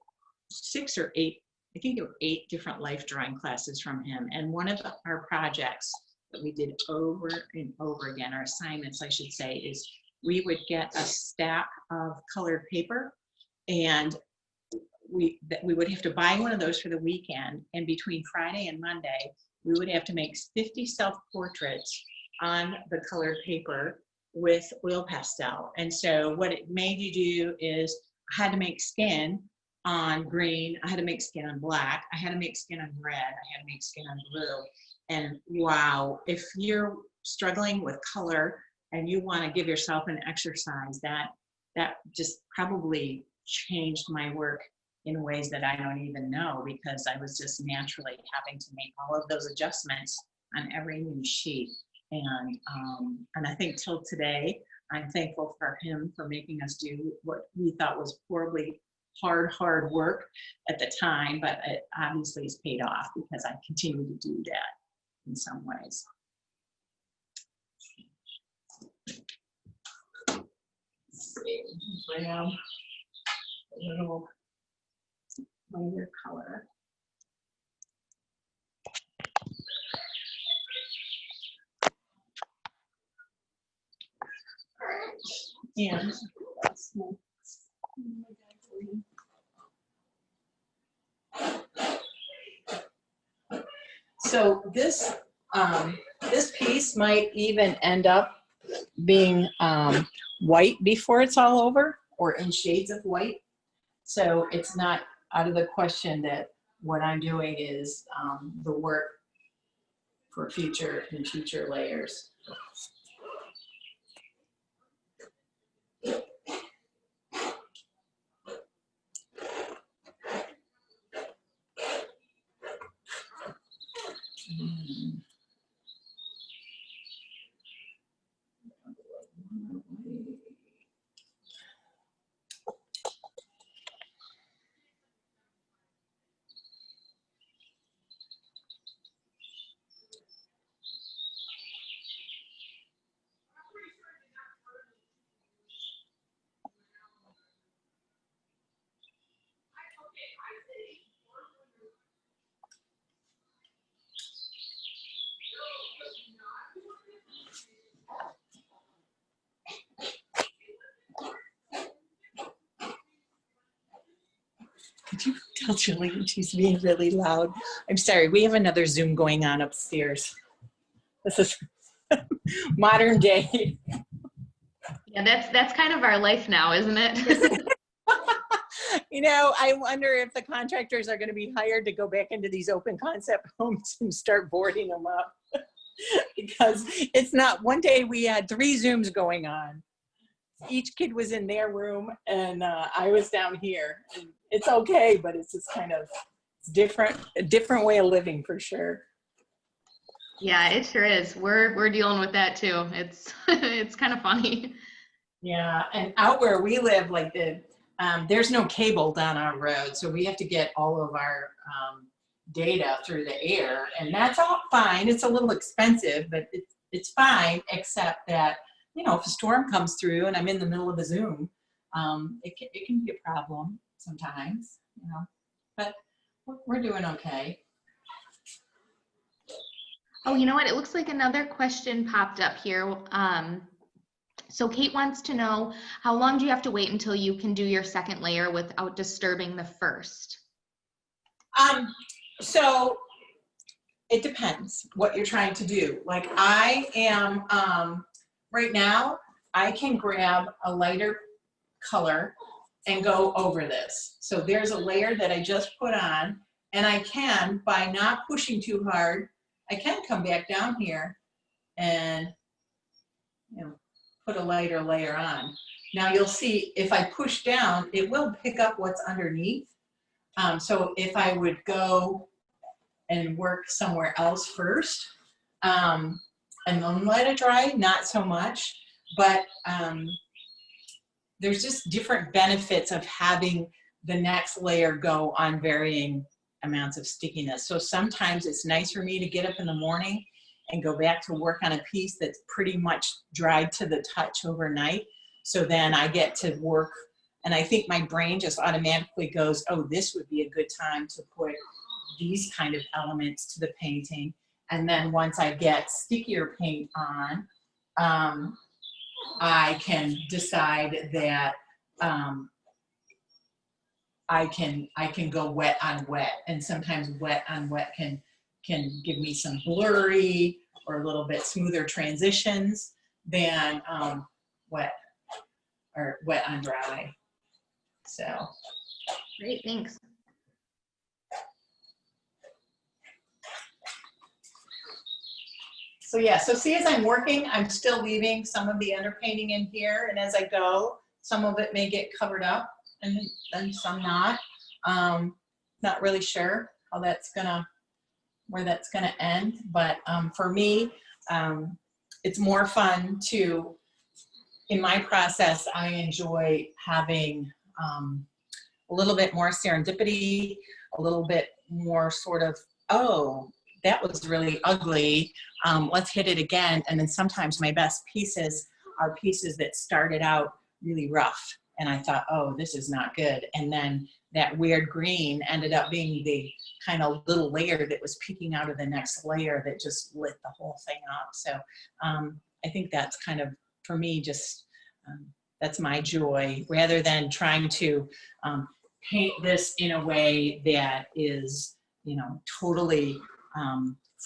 Speaker 2: 6 or 8, I think there were 8 different life drawing classes from him. And one of our projects that we did over and over again, our assignments, I should say, is we would get a stack of colored paper, and we would have to buy one of those for the weekend. And between Friday and Monday, we would have to make 50 self-portraits on the colored paper with oil pastel. And so what it made you do is I had to make skin on green, I had to make skin on black, I had to make skin on red, I had to make skin on blue. And wow, if you're struggling with color and you want to give yourself an exercise, that just probably changed my work in ways that I don't even know, because I was just naturally having to make all of those adjustments on every new sheet. And I think till today, I'm thankful for him for making us do what we thought was horribly hard work at the time, but it obviously has paid off because I continue to do that in some ways. Let's see, grab a little lighter color. And so this piece might even end up being white before it's all over, or in shades of white. So it's not out of the question that what I'm doing is the work for future layers. Could you tell Jillian she's being really loud? I'm sorry, we have another Zoom going on upstairs. This is modern day.
Speaker 1: Yeah, that's kind of our life now, isn't it?
Speaker 2: You know, I wonder if the contractors are going to be hired to go back into these open concept homes and start boarding them up. Because it's not, one day we had 3 Zooms going on. Each kid was in their room and I was down here. And it's okay, but it's just kind of a different way of living for sure.
Speaker 1: Yeah, it sure is. We're dealing with that too. It's it's kind of funny.
Speaker 2: Yeah, and out where we live, like there's no cable down our road, so we have to get all of our data through the air, and that's all fine. It's a little expensive, but it's fine, except that, you know, if a storm comes through and I'm in the middle of a Zoom, it can be a problem sometimes, you know, but we're doing okay.
Speaker 1: Oh, you know what? It looks like another question popped up here. So Kate wants to know, how long do you have to wait until you can do your second layer without disturbing the first?
Speaker 2: So it depends what you're trying to do. Like I am, right now, I can grab a lighter color and go over this. So there's a layer that I just put on, and I can, by not pushing too hard, I can come back down here and, you know, put a lighter layer on. Now you'll see if I push down, it will pick up what's underneath. So if I would go and work somewhere else first, and then let it dry, not so much. but there's just different benefits of having the next layer go on varying amounts of stickiness. So sometimes it's nice for me to get up in the morning and go back to work on a piece that's pretty much dried to the touch overnight. So then I get to work, and I think my brain just automatically goes, oh, this would be a good time to put these kind of elements to the painting. And then once I get stickier paint on, I can decide that I can go wet on wet, and sometimes wet on wet can give me some blurry or a little bit smoother transitions than wet on dry. So
Speaker 1: Great, thanks.
Speaker 2: So yeah, so see, as I'm working, I'm still leaving some of the underpainting in here, and as I go, some of it may get covered up and some not. Not really sure how where that's gonna end, but for me, it's more fun to, in my process, I enjoy having a little bit more serendipity, a little bit more sort of, oh, that was really ugly, let's hit it again. And then sometimes my best pieces are pieces that started out really rough, and I thought, oh, this is not good. And then that weird green ended up being the kind of little layer that was peeking out of the next layer that just lit the whole thing up. So I think that's kind of, for me, just that's my joy, rather than trying to paint this in a way that is, you know, totally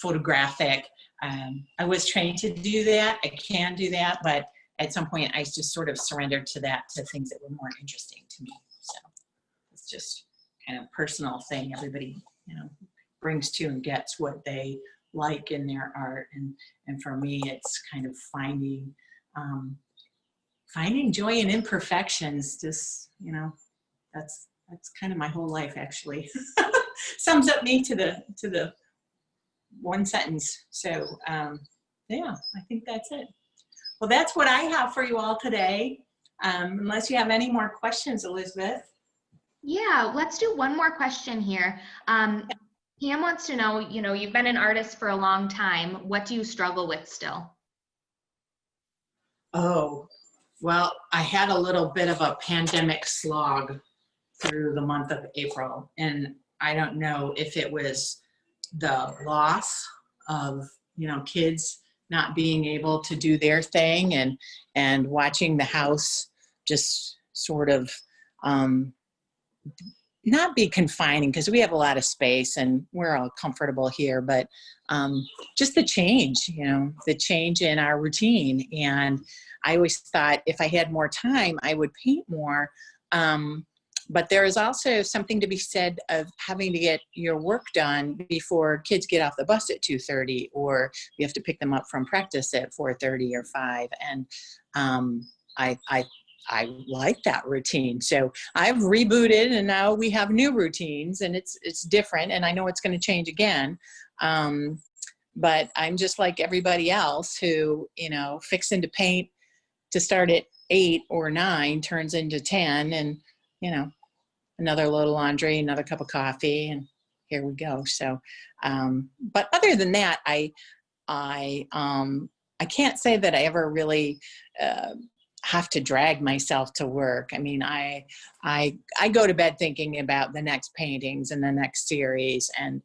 Speaker 2: photographic. I was trained to do that. I can do that, but at some point I just sort of surrendered to that, to things that were more interesting to me. So it's just kind of personal thing. Everybody, you know, brings to and gets what they like in their art. And for me, it's kind of finding joy in imperfections. Just, you know, that's kind of my whole life, actually. Sums up me to the one sentence. So yeah, I think that's it. Well, that's what I have for you all today. Unless you have any more questions, Elizabeth.
Speaker 1: Yeah, let's do one more question here. Pam wants to know, you know, you've been an artist for a long time. What do you struggle with still?
Speaker 2: Oh, well, I had a little bit of a pandemic slog through the month of April, and I don't know if it was the loss of, you know, kids not being able to do their thing, and watching the house just sort of not be confining, because we have a lot of space and we're all comfortable here, but just the change, you know, the change in our routine. And I always thought if I had more time, I would paint more. But there is also something to be said of having to get your work done before kids get off the bus at 2:30, or you have to pick them up from practice at 4:30 or 5. And I like that routine. So I've rebooted, and now we have new routines, and it's different, and I know it's going to change again. But I'm just like everybody else who, you know, fixing to paint to start at 8 or 9 turns into 10, and, you know, another load of laundry, another cup of coffee, and here we go. So, but other than that, I can't say that I ever really have to drag myself to work. I mean, I go to bed thinking about the next paintings and the next series, and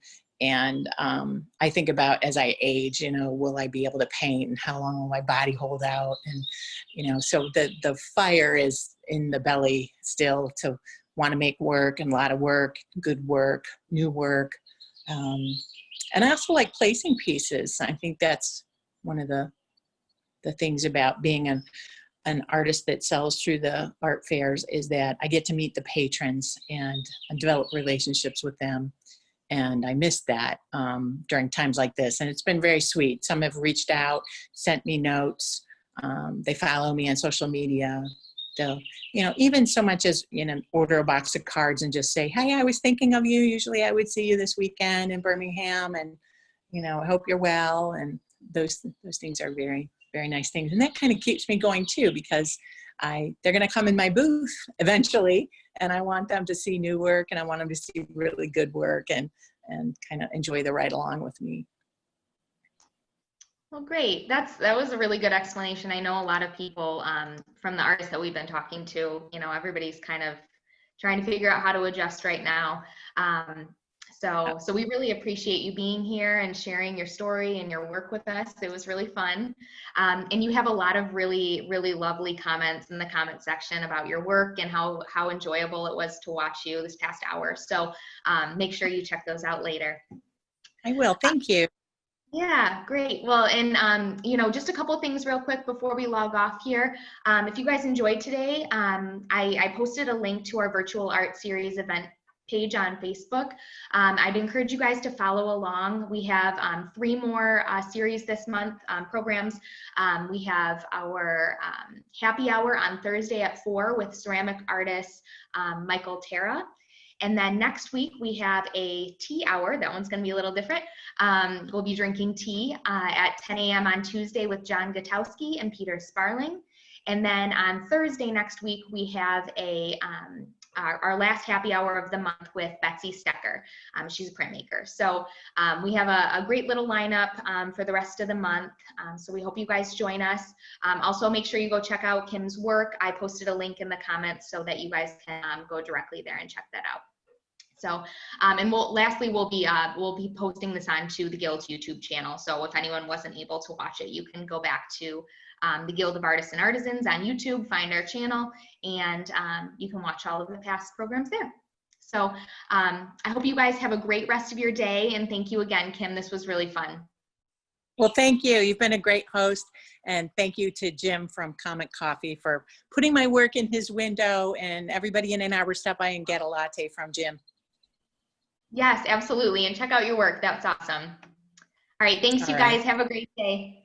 Speaker 2: I think about, as I age, you know, will I be able to paint, and how long will my body hold out? And, you know, so the fire is in the belly still to want to make work, and a lot of work, good work, new work. And I also like placing pieces. I think that's one of the things about being an artist that sells through the art fairs, is that I get to meet the patrons and develop relationships with them. And I missed that during times like this. And it's been very sweet. Some have reached out, sent me notes. They follow me on social media. They'll, you know, even so much as, you know, order a box of cards and just say, hey, I was thinking of you. Usually I would see you this weekend in Birmingham, and, you know, I hope you're well. And those things are very, very nice things. And that kind of keeps me going too, because they're going to come in my booth eventually, and I want them to see new work, and I want them to see really good work and kind of enjoy the ride along with me.
Speaker 1: Well, great. That was a really good explanation. I know a lot of people from the artists that we've been talking to, you know, everybody's kind of trying to figure out how to adjust right now. So we really appreciate you being here and sharing your story and your work with us. It was really fun. And you have a lot of really, really lovely comments in the comment section about your work and how enjoyable it was to watch you this past hour. So make sure you check those out later. I
Speaker 2: will. Thank you.
Speaker 1: Yeah, great. Well, and you know, just a couple of things real quick before we log off here. If you guys enjoyed today, I posted a link to our virtual art series event page on Facebook. I'd encourage you guys to follow along. We have 3 more series this month, programs. We have our happy hour on Thursday at 4 with ceramic artist Michael Terra. And then next week we have a tea hour. That one's going to be a little different. We'll be drinking tea at 10 a.m. on Tuesday with John Gutowski and Peter Sparling. And then on Thursday next week we have our last happy hour of the month with Betsy Stecker. She's a printmaker. So we have a great little lineup for the rest of the month. So we hope you guys join us. Also make sure you go check out Kim's work. I posted a link in the comments so that you guys can go directly there and check that out. So, and lastly, we'll be posting this onto the Guild's YouTube channel. So if anyone wasn't able to watch it, you can go back to the Guild of Artists and Artisans on YouTube, find our channel, and you can watch all of the past programs there. So I hope you guys have a great rest of your day, and thank you again, Kim. This was really fun.
Speaker 2: Well, thank you. You've been a great host, and thank you to Jim from Comet Coffee for putting my work in his window, and everybody in Ann Arbor, stop by and get a latte from Jim.
Speaker 1: Yes, absolutely. And check out your work. That's awesome. All right. Thanks, you guys. Have a great day.